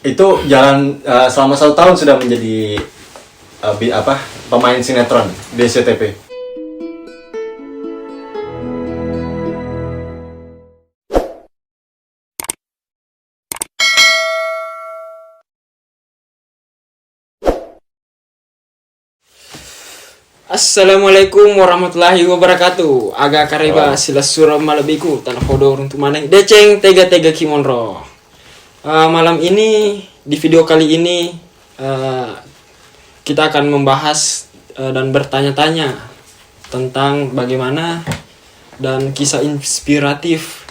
itu jalan selama 1 tahun sudah menjadi pemain sinetron di SCTV. Assalamualaikum warahmatullahi wabarakatuh. Aga kariba sila suram malabiku tanah kodor untuk mana deceng tega kimonro. Malam ini di video kali ini kita akan membahas dan bertanya-tanya tentang bagaimana dan kisah inspiratif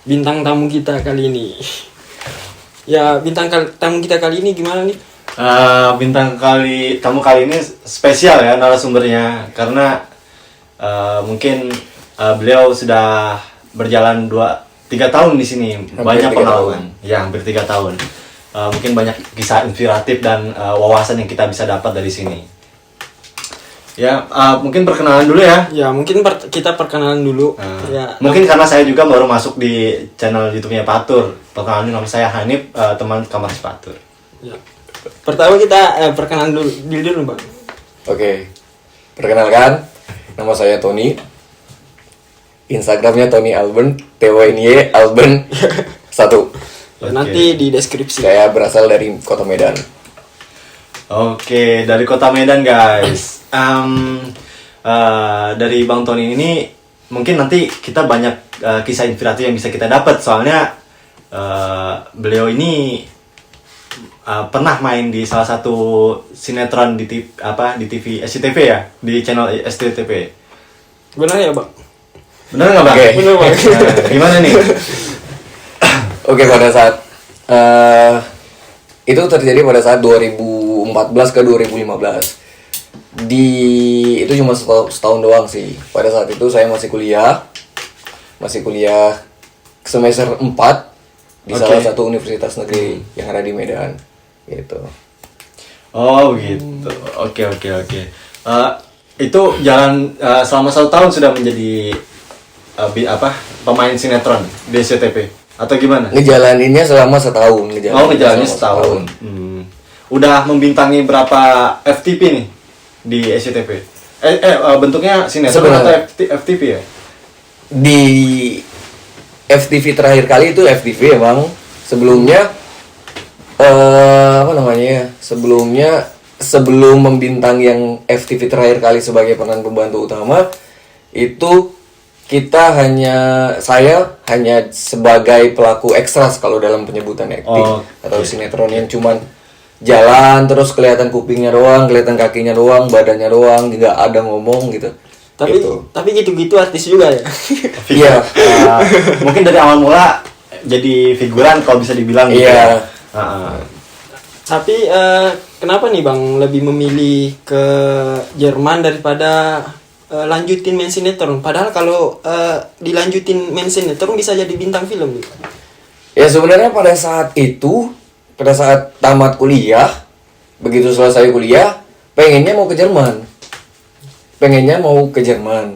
bintang tamu kita kali ini. Ya, bintang tamu kita kali ini gimana nih? Tamu kali ini spesial ya narasumbernya, karena mungkin beliau sudah berjalan 2-3 tahun di sini, banyak pengalaman, ya hampir 3 tahun. Mungkin banyak kisah inspiratif dan wawasan yang kita bisa dapat dari sini. Ya, mungkin perkenalan dulu ya. Ya, mungkin kita perkenalan dulu. Ya, mungkin karena saya juga baru masuk di channel YouTube-nya Patur. Perkenalan nama saya Hanif, teman kamar Patur. Ya. Pertama kita perkenalan dulu Bang. Oke. Perkenalkan, nama saya Tony. Instagramnya Tony Alben, TWNY Alben 1. Nanti di deskripsi. Saya berasal dari Kota Medan. Oke, dari Kota Medan guys. Dari Bang Tony ini mungkin nanti kita banyak kisah inspiratif yang bisa kita dapat, soalnya beliau ini pernah main di salah satu sinetron di TV SCTV ya, di channel SCTV. Benar ya, Bang? Benar nggak, Bang? Oke. Benar, Bang. Gimana nih? Oke, pada saat itu terjadi pada saat 2014 ke 2015. Itu cuma setahun doang sih. Pada saat itu saya masih kuliah semester 4 di salah satu universitas negeri yang ada di Medan, gitu. Oh gitu. Oke. Itu jalan selama 1 tahun sudah menjadi pemain sinetron di SCTV atau gimana? Ngejalaninnya selama setahun. Ngejalaninnya setahun. Udah membintangi berapa FTP nih di SCTV? Bentuknya sinetron atau FTP ya? Di FTV terakhir kali itu FTV emang. Sebelumnya sebelum membintangi yang FTV terakhir kali sebagai peran pembantu utama, itu saya hanya sebagai pelaku ekstras kalau dalam penyebutan acting. Atau sinetron yang cuman jalan terus kelihatan kupingnya doang, kelihatan kakinya doang, badannya doang, nggak ada ngomong gitu. Tapi gitu-gitu artis juga ya. Iya. Mungkin dari awal mula jadi figuran kalau bisa dibilang gitu. Iya. Tapi kenapa nih Bang lebih memilih ke Jerman daripada lanjutin main sinetron? Padahal kalau dilanjutin main sinetron bisa jadi bintang film nih. Ya sebenarnya pada saat tamat kuliah, begitu selesai kuliah, pengennya mau ke Jerman.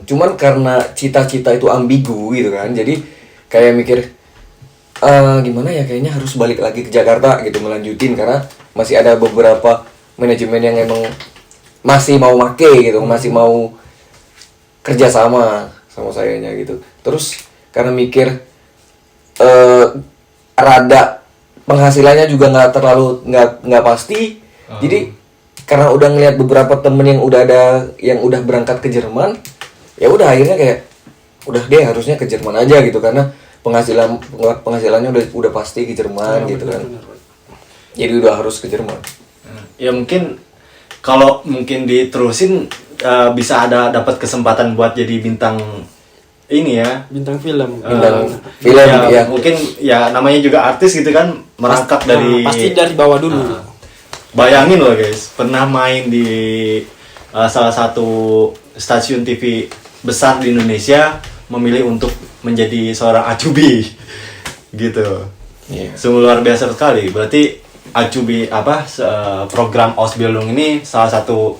Cuman karena cita-cita itu ambigu gitu kan, jadi kayak mikir gimana ya, kayaknya harus balik lagi ke Jakarta gitu, melanjutin, karena masih ada beberapa manajemen yang emang masih mau make gitu, masih mau kerja sama sayanya gitu. Terus karena mikir rada penghasilannya juga nggak pasti, jadi karena udah ngeliat beberapa temen yang udah berangkat ke Jerman, ya udah akhirnya kayak udah deh harusnya ke Jerman aja gitu, karena penghasilannya udah pasti ke Jerman gitu kan. Jadi udah harus ke Jerman. Ya mungkin kalau diterusin bisa dapat kesempatan buat jadi bintang ini ya, bintang film. Ya. Mungkin ya namanya juga artis gitu kan, merangkak pasti dari bawah dulu. Bayangin loh guys, pernah main di salah satu stasiun TV besar di Indonesia, memilih untuk menjadi seorang acubi gitu. Sungguh luar biasa sekali. Berarti acubi program Ausbildung ini salah satu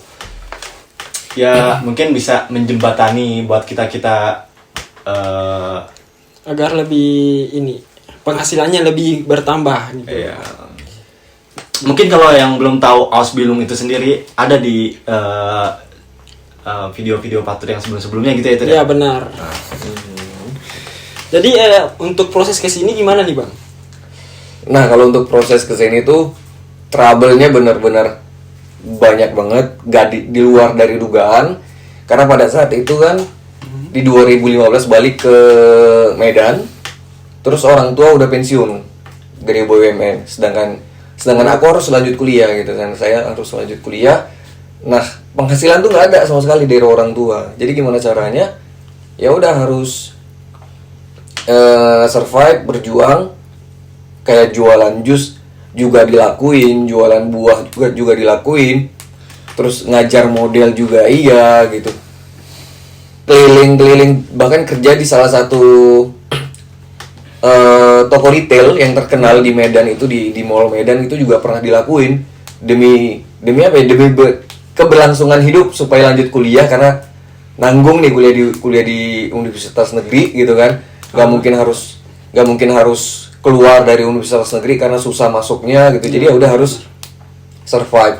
ya mungkin bisa menjembatani buat kita agar lebih penghasilannya lebih bertambah gitu. Iya. Mungkin kalau yang belum tahu Ausbildung itu sendiri ada di video-video Patur yang sebelum-sebelumnya gitu ya itu. Iya benar. Jadi untuk proses ke sini gimana nih Bang? Nah, kalau untuk proses kesini tuh trouble-nya benar-benar banyak banget, gak di luar dari dugaan. Karena pada saat itu kan di 2015 balik ke Medan, terus orang tua udah pensiun dari BUMN, sedangkan aku harus lanjut kuliah gitu kan, saya harus lanjut kuliah. Nah, penghasilan tuh nggak ada sama sekali dari orang tua. Jadi gimana caranya? Ya udah harus survive, berjuang, kayak jualan jus juga dilakuin, jualan buah juga dilakuin, terus ngajar model juga iya gitu, keliling-keliling, bahkan kerja di salah satu toko retail yang terkenal di Medan itu, di Mall Medan itu juga pernah dilakuin demi apa ya, demi keberlangsungan hidup supaya lanjut kuliah, karena nanggung nih kuliah di universitas negeri gitu kan, nggak mungkin harus keluar dari universitas negeri karena susah masuknya gitu. Jadi ya udah harus survive.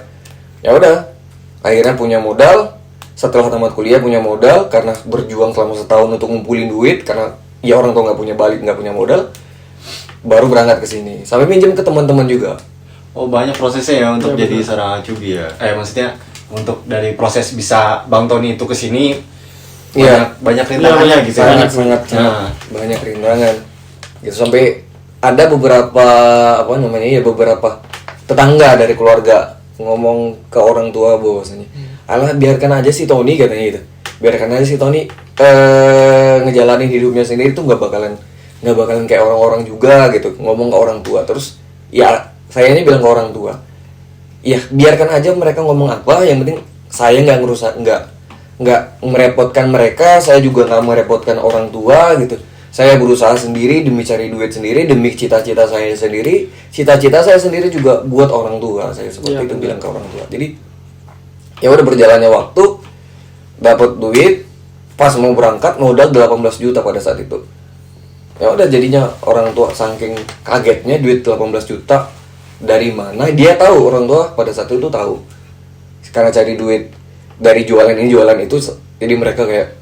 Ya udah, akhirnya punya modal. Setelah tamat kuliah punya modal karena berjuang selama setahun untuk ngumpulin duit, karena ya orang tua nggak punya modal, baru berangkat ke sini. Sampai minjem ke teman-teman juga. Oh, banyak prosesnya ya untuk Ya, jadi seorang acubi ya. Maksudnya untuk dari proses bisa Bang Tony itu ke sini Iya. banyak rintangannya gitu ya. Sangat Nah. banyak rintangan. Gitu sampai ada beberapa beberapa tetangga dari keluarga ngomong ke orang tua bahwasanya, alah biarkan aja si Tony, katanya gitu. Biarkan aja si Tony ngejalanin hidupnya sendiri tuh nggak bakalan kayak orang-orang juga gitu, ngomong ke orang tua. Terus ya sayanya bilang ke orang tua, ya biarkan aja mereka ngomong apa, yang penting saya nggak merepotkan mereka, saya juga nggak merepotkan orang tua gitu. Saya berusaha sendiri demi cari duit sendiri, demi cita-cita saya sendiri. Cita-cita saya sendiri juga buat orang tua. Saya seperti Ya, itu betul. bilang ke orang tua. Jadi ya udah, berjalannya waktu, dapat duit, pas mau berangkat modal 18 juta pada saat itu. Ya udah, jadinya orang tua saking kagetnya, duit 18 juta dari mana? Dia tahu, orang tua pada saat itu tahu. Karena cari duit dari jualan ini jualan itu, jadi mereka kayak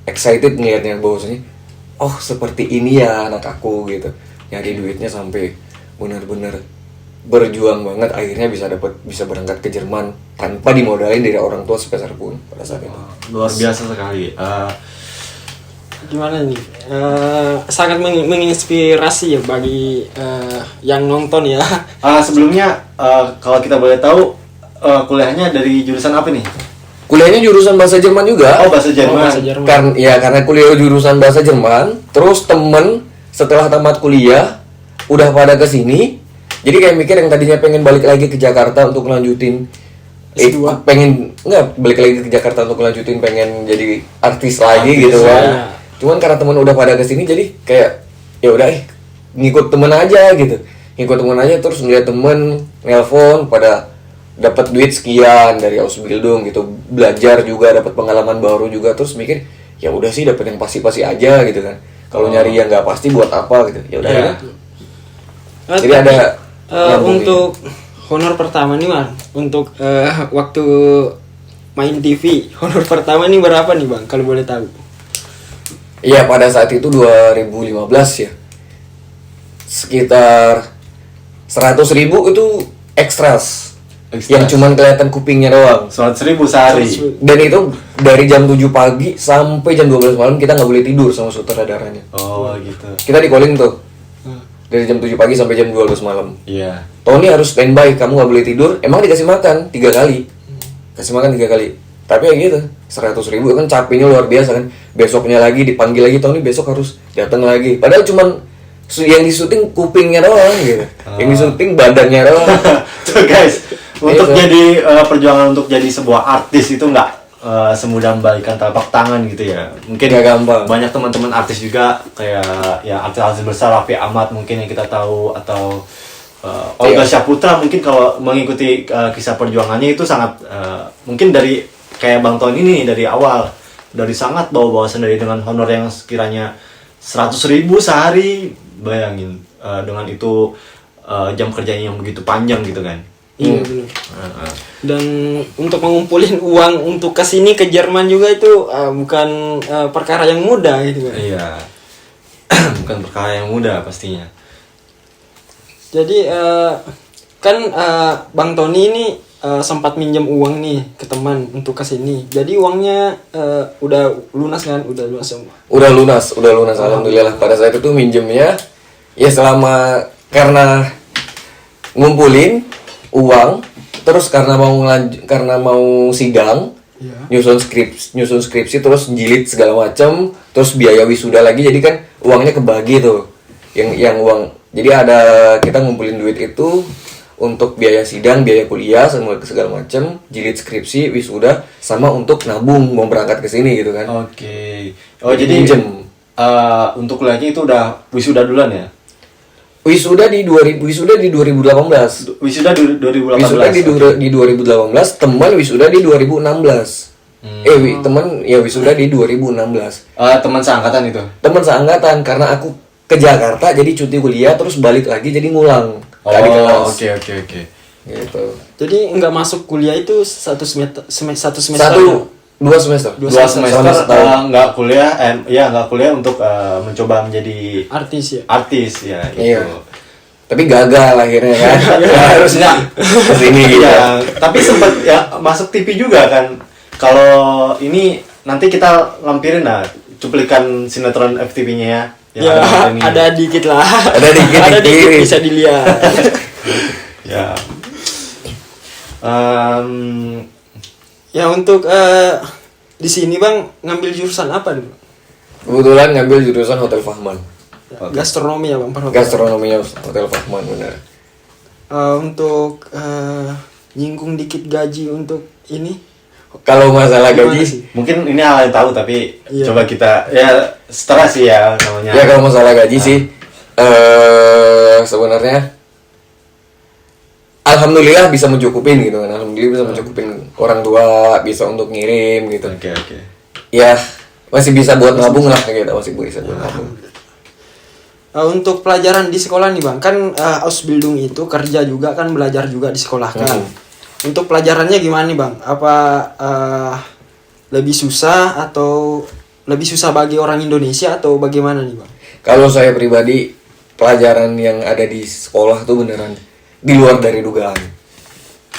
excited ngelihatnya bahwasanya, oh seperti ini ya anak aku gitu, nyari duitnya sampai benar-benar berjuang banget, akhirnya bisa berangkat ke Jerman tanpa dimodalin dari orang tua sepeser pun pada saat itu. Luar biasa sekali. Gimana nih? Sangat menginspirasi ya bagi yang nonton ya. Sebelumnya kalau kita boleh tahu kuliahnya dari jurusan apa nih? Kuliahnya jurusan bahasa Jerman juga. Oh, bahasa Jerman. bahasa Jerman. Karena kuliah jurusan bahasa Jerman, terus temen setelah tamat kuliah udah pada kesini, jadi kayak mikir yang tadinya pengen balik lagi ke Jakarta untuk lanjutin S2. pengen nggak balik lagi ke Jakarta untuk lanjutin, pengen jadi artis lagi Artis, gitu kan. ya. Cuman karena temen udah pada kesini, jadi kayak ya udah ngikut temen aja gitu, ngikut temen aja. Terus ngeliat temen nelpon pada dapat duit sekian dari Ausbildung gitu, belajar juga, dapat pengalaman baru juga. Terus mikir ya udah sih, dapat yang pasti-pasti aja gitu kan. Kalau nyari yang nggak pasti buat apa gitu, ya udah. Iya. Jadi ada nyambungin. Untuk honor pertama nih Bang, untuk waktu main TV, honor pertama nih berapa nih Bang kalau boleh tahu? Iya, pada saat itu 2015 ya, sekitar 100.000 itu ekstras. Yang cuman kelihatan kupingnya doang. 100.000 sehari. Dan itu dari jam 7 pagi sampai jam 12 malam kita nggak boleh tidur sama sutradaranya. Oh gitu. Kita di calling tuh dari jam 7 pagi sampai jam 12 malam. Iya. Tony harus standby, kamu nggak boleh tidur. Emang dikasih makan 3 kali, kasih makan 3 kali. Tapi ya gitu, 100.000 kan capeknya luar biasa kan. Besoknya lagi dipanggil lagi, Tony besok harus datang lagi. Padahal cuman yang disuting kupingnya doang gitu, yang disuting badannya doang. Tuh guys, untuk Iya. jadi perjuangan untuk jadi sebuah artis itu nggak semudah membalikan telapak tangan gitu ya. Mungkin Nggak gampang. banyak teman-teman artis juga kayak ya artis-artis besar, Raffi Ahmad mungkin yang kita tahu, atau Olga Iya. Syahputra mungkin kalau mengikuti kisah perjuangannya itu sangat mungkin dari kayak Bang Tony ini dari awal dari sangat bawa-bawa sendiri dengan honor yang sekiranya 100.000 sehari. Bayangin dengan itu jam kerjanya yang begitu panjang gitu kan. Iya benar. Heeh. Dan untuk mengumpulin uang untuk kesini ke Jerman juga itu bukan perkara yang mudah gitu kan. Iya. Bukan perkara yang mudah pastinya. Jadi kan Bang Tony ini sempat minjem uang nih ke teman untuk kesini. Jadi uangnya udah lunas kan? Udah lunas semua. Udah lunas alhamdulillah. Pada saat itu minjemnya ya selama karena ngumpulin uang, terus karena mau sidang, Iya. nyusun skripsi terus jilid segala macam, terus biaya wisuda lagi, jadi kan uangnya kebagi tuh. Yang uang, jadi ada kita ngumpulin duit itu untuk biaya sidang, biaya kuliah, segala macam, jilid skripsi, wisuda, sama untuk nabung mau berangkat ke sini gitu kan. Oke. Oh jadi Minjem. untuk kuliahnya itu udah wisuda duluan ya? Wisuda di 2018. Wisuda 2018. Wisuda oke. di 2018, teman wisuda di 2016. Teman ya wisuda di 2016. Teman seangkatan itu. Teman seangkatan karena aku ke Jakarta jadi cuti kuliah terus balik lagi jadi ngulang ke adik kelas. Oke. Gitu. Jadi nggak masuk kuliah itu satu semester. Dua semester. Dua Dua semester. semester setahun. nggak kuliah, nggak kuliah untuk mencoba menjadi Artis ya. artis ya gitu. Iya. Tapi gagal akhirnya kan. Harusnya Kesini gitu. Iya, tapi sempat ya masuk TV juga kan. Kalau ini nanti kita lampirin lah cuplikan sinetron FTV-nya ya. Yang Ya, ada ini. ada dikit lah. Ada dikit, Ada dikit dikit. bisa dilihat. Ya. Ya untuk di sini Bang ngambil jurusan apa dulu? Kebetulan ngambil jurusan Hotel Fahman. Gastronomi ya Bang, perhotelan. Gastronominya Hotel Fahman benar. Untuk nyinggung dikit gaji untuk ini. Kalau masalah Gimana gaji, sih? Mungkin ini hal yang tahu tapi Iya. coba kita ya setelah sih ya namanya. ya kalau masalah gaji sih sebenarnya alhamdulillah bisa mencukupin gitu kan. Alhamdulillah bisa mencukupin orang tua, bisa untuk ngirim gitu. Oke. Ya, masih bisa buat nabung lah gitu, masih bisa buat nabung. Untuk pelajaran di sekolah nih Bang, kan Ausbildung itu kerja juga kan, belajar juga di sekolah kan. Untuk pelajarannya gimana nih Bang? Apa lebih susah atau lebih susah bagi orang Indonesia atau bagaimana nih Bang? Kalau saya pribadi, pelajaran yang ada di sekolah tuh beneran di luar dari dugaan.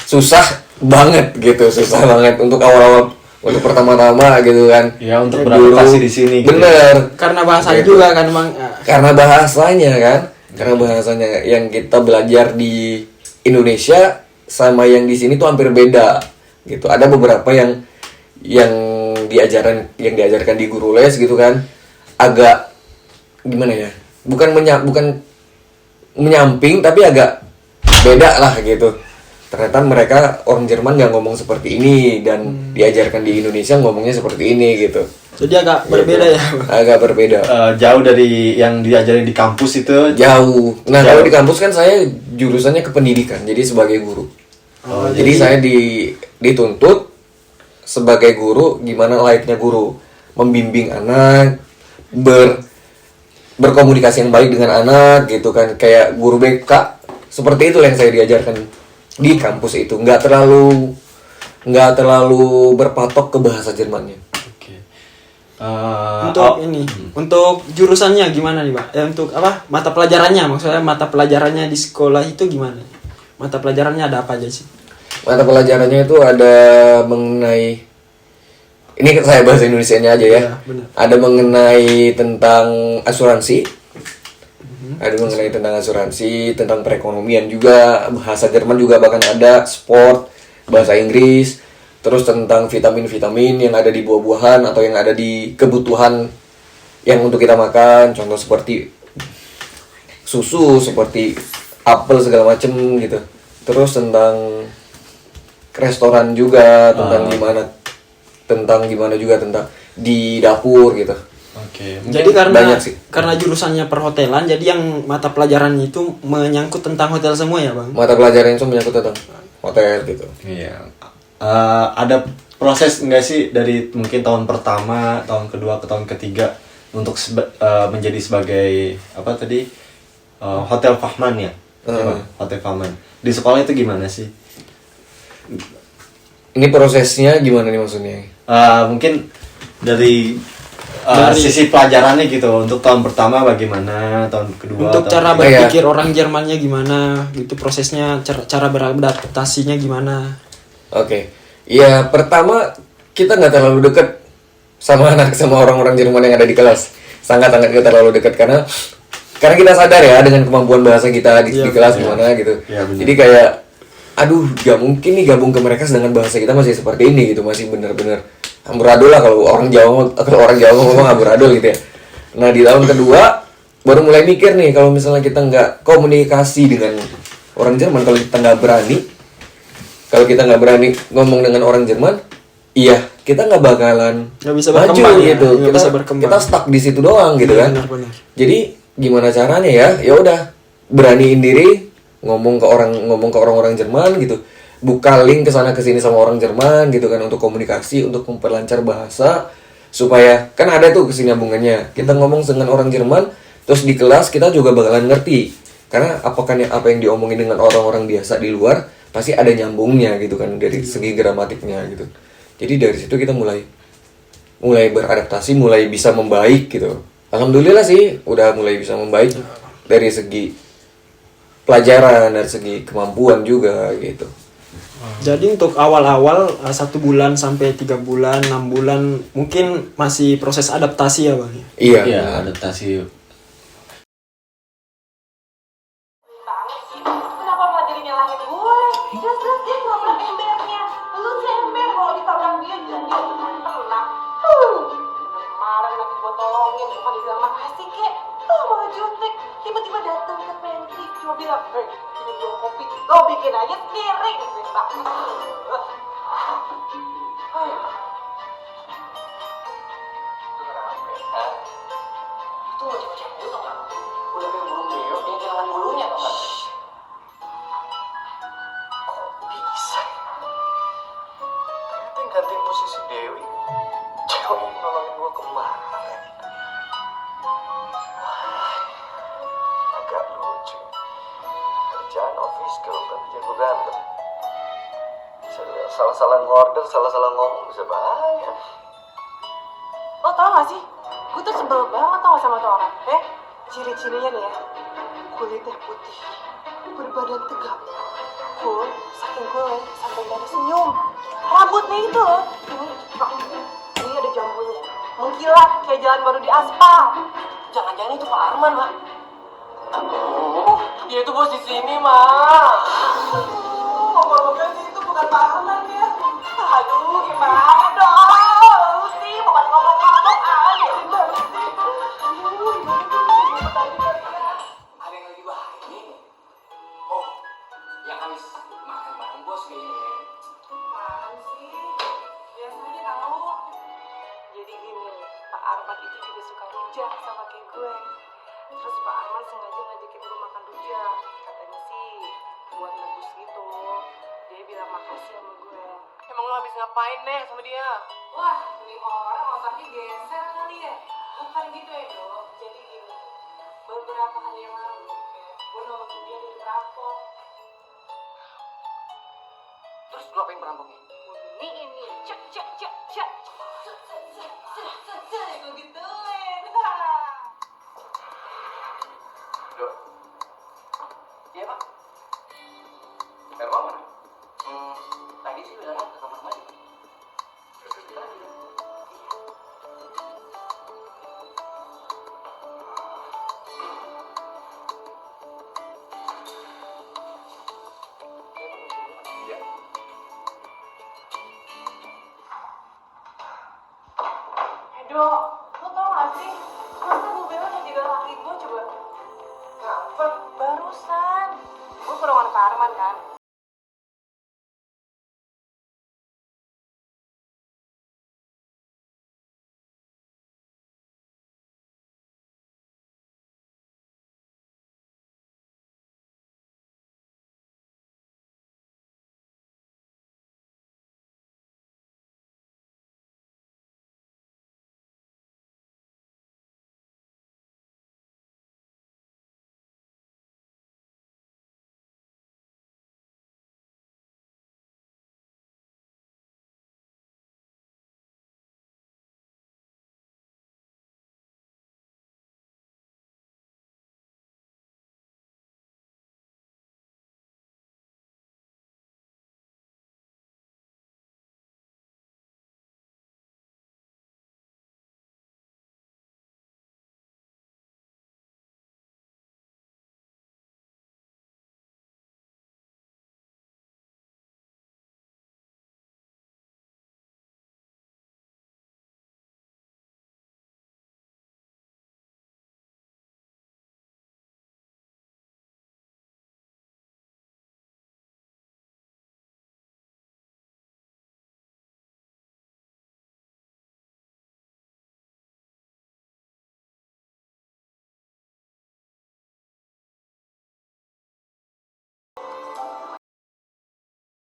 Susah banget gitu, susah banget untuk awal-awal, untuk pertama-tama gitu kan. Ya untuk Guru- beradaptasi di sini. Gitu. Bener. Karena bahasanya Gitu. juga kan Bang. Karena bahasanya kan, karena bahasanya yang kita belajar di Indonesia sama yang di sini tuh hampir beda gitu. Ada beberapa yang diajarkan di guru les gitu kan, agak gimana ya, bukan menyamping tapi agak beda lah gitu. Ternyata mereka orang Jerman nggak ngomong seperti ini dan diajarkan di Indonesia ngomongnya seperti ini gitu. Jadi agak berbeda ya Bang. Agak berbeda. Jauh dari yang diajarin di kampus itu. Jauh. Nah, Jauh. kalau di kampus kan saya jurusannya ke pendidikan, jadi sebagai guru. Jadi saya dituntut sebagai guru, gimana layaknya guru, membimbing anak, berkomunikasi yang baik dengan anak gitu kan, kayak guru BK. Seperti itu yang saya diajarkan di kampus itu. Nggak terlalu berpatok ke bahasa Jermannya. Oke. Untuk jurusannya gimana nih Bang? Untuk apa? Mata pelajarannya, maksudnya mata pelajarannya di sekolah itu gimana? Mata pelajarannya ada apa aja sih? Mata pelajarannya itu ada mengenai, ini saya bahasa Indonesianya aja ya. Iya, benar. Ada mengenai tentang asuransi. Ada mengenai tentang asuransi, tentang perekonomian juga, bahasa Jerman juga bahkan ada, sport, bahasa Inggris, terus tentang vitamin-vitamin yang ada di buah-buahan atau yang ada di kebutuhan yang untuk kita makan, contoh seperti susu, seperti apel segala macem gitu. Terus tentang restoran juga, tentang gimana juga tentang di dapur gitu. Oke. Jadi banyak sih. karena jurusannya perhotelan, jadi yang mata pelajarannya itu menyangkut tentang hotel semua ya Bang? Mata pelajaran itu menyangkut tentang hotel gitu. Iya. Ada proses enggak sih dari mungkin tahun pertama, tahun kedua ke tahun ketiga untuk menjadi sebagai apa tadi hotel Fahman ya? Coba, Hotel Faman. Di sekolah itu gimana sih? Ini prosesnya gimana nih maksudnya? Mungkin dari sisi pelajarannya gitu. Untuk tahun pertama bagaimana, tahun kedua. Untuk tahun cara ketiga. berpikir orang Jermannya gimana, gitu prosesnya, cara beradaptasinya gimana. Oke, ya pertama kita nggak terlalu dekat sama orang-orang Jerman yang ada di kelas. Sangat-sangat nggak terlalu dekat karena kita sadar ya dengan kemampuan bahasa kita di kelas gimana gitu. Iya, benar. Jadi kayak, aduh, gak mungkin nih gabung ke mereka sedangkan bahasa kita masih seperti ini gitu, masih bener-bener amburadul lah kalau orang Jawa ngomong amburadul gitu ya. Nah di tahun kedua baru mulai mikir nih kalau misalnya kita nggak komunikasi dengan orang Jerman, kalau kita nggak berani ngomong dengan orang Jerman, iya kita nggak bakalan Nggak bisa maju berkembang ya, gitu. nggak bisa berkembang. Kita stuck di situ doang gitu kan. Benar-benar. Jadi gimana caranya ya? Ya udah beraniin diri ngomong ke orang-orang Jerman gitu. Buka link ke sana ke sini sama orang Jerman gitu kan untuk komunikasi, untuk memperlancar bahasa supaya kan ada tuh kesinambungannya. Kita ngomong dengan orang Jerman terus di kelas kita juga bakalan ngerti. Karena apa yang diomongin dengan orang-orang biasa di luar pasti ada nyambungnya gitu kan dari segi gramatiknya gitu. Jadi dari situ kita mulai beradaptasi, mulai bisa membaik gitu. Alhamdulillah sih udah mulai bisa membaik dari segi pelajaran, dari segi kemampuan juga gitu. Jadi untuk awal-awal 1 bulan sampai 3 bulan, 6 bulan mungkin masih proses adaptasi ya Bang. Iya. Iya, adaptasi. Kenapa malah jadi nyalahin gue? Jelas-jelas dia nggak pernah embernya. Lu sih ember kalau ditabrak dia tenang. Kemarin lagi gue tolongin, bukan dibilang makasih kek. Lu malah jutek. Tiba-tiba datang ke pantry, cuma bilang, "Hei, ini dua kopi, lo bikin aja sendiri." Keren banget. Itu cewek-cewek itu tau gak? Udah kayak burung beo, yang kehilangan bulunya tau gak? Bisa ya? Ternyata yang gantiin posisi Dewi cewek yang nolongin gue kemarin. Agak lucu. Kerjaan office girl tapi jago berantem. Salah-salah ngorder, salah-salah ngomong bisa bahaya. Lo tau gak sih? Gue tuh sebel banget tau gak sama tuh orang. Ciri-cirinya nih ya, kulitnya putih, berbadan tegap, cool, saking cool sampai gak ada senyum. Rambutnya itu loh, ini ada jambunya, mengkilat kayak jalan baru di aspal. Jangan-jangan itu Pak Arman, Mak. Dia itu bos di sini, Mak. Moga-moga sih itu bukan Pak Arman ya. Aduh, gimana dong? Lu sih bukan ngomong-ngomong aja. Ada yang lagi bahagia. Oh, yang habis makan bareng bos kayaknya ya. Apaan sih? Biasanya tahu. Jadi gini, Pak Arman itu juga suka rujak sama kayak gue. Terus Pak Arman sengaja ngajakin gue makan rujak. Katanya sih buat nebus gitu. Dia bilang makasih sama gue. Emang lo habis ngapain deh sama dia? Wah, ini orang otaknya geser kali ya. Bukan gitu ya dok. Jadi gini, beberapa hari yang lalu gue nolongin dia dari perampok. Terus lu apain perampoknya? Ini cek gue gituin. Dok. Iya pak. Erwan mana? Tadi sih udah ke kamar mandi. Sebentar aja. Iya. Dok, lo tau gak sih? Masa Bu Bella yang jaga laki gue coba? Kapan? Barusan. Gue ke ruangan Pak Arman kan.